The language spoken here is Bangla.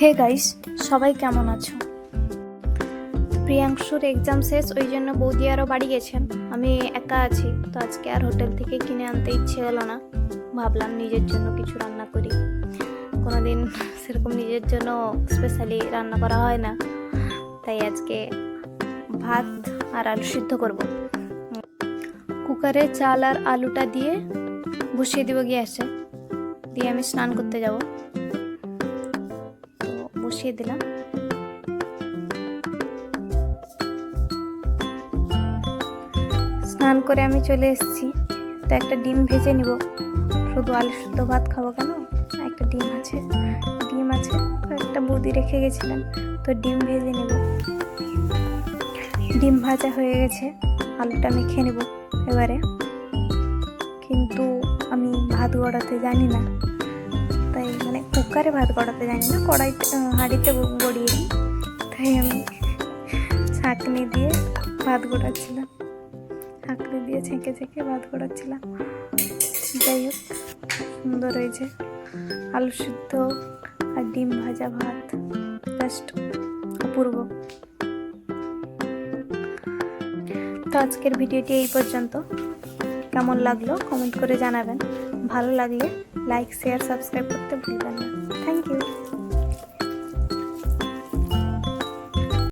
হে গাইস, সবাই কেমন আছো? প্রিয়াংশুর এক্সাম শেষ, ওই জন্য বৌদি আরও বাড়ি গেছেন। আমি একা আছি, তো আজকে আর হোটেল থেকে কিনে আনতে ইচ্ছে হলো না। ভাবলাম নিজের জন্য কিছু রান্না করি। কোনোদিন সেরকম নিজের জন্য স্পেশালি রান্না করা হয় না, তাই আজকে ভাত আর আলু সিদ্ধ করব। কুকারে চাল আর আলুটা দিয়ে বসিয়ে দেবো গ্যাসে, দিয়ে আমি স্নান করতে যাব। তো বসিয়ে দিলাম। স্নান করে আমি চলে এসেছি, তো একটা ডিম ভেজে নিব। শুধু আলু সিদ্ধ ভাত খাবো কেন, একটা ডিম আছে একটা বৌদি রেখে গেছিলেন, তো ডিম ভেজে নিব। ডিম ভাজা হয়ে গেছে, আলুটা মেখে নেব এবারে। কিন্তু আমি ভাত গড়াতে জানি না, তাই মানে কুকারে ভাত গড়াতে জানি না, কড়াইতে হাঁড়িতে গড়িয়ে দিই। তাই আমি ছাঁকনি দিয়ে ভাত গড়াচ্ছিলাম, ছাঁকনি দিয়ে ছেঁকে ছেঁকে ভাত গড়াচ্ছিলাম। যাই হোক, সুন্দর হয়েছে আলু সিদ্ধ আর ডিম ভাজা ভাত, জাস্ট অপূর্ব। তো আজকের ভিডিওটি এই পর্যন্ত। কেমন লাগলো কমেন্ট করে জানাবেন। ভালো লাগলে লাইক শেয়ার সাবস্ক্রাইব করতে ভুলবেন না। Thank you.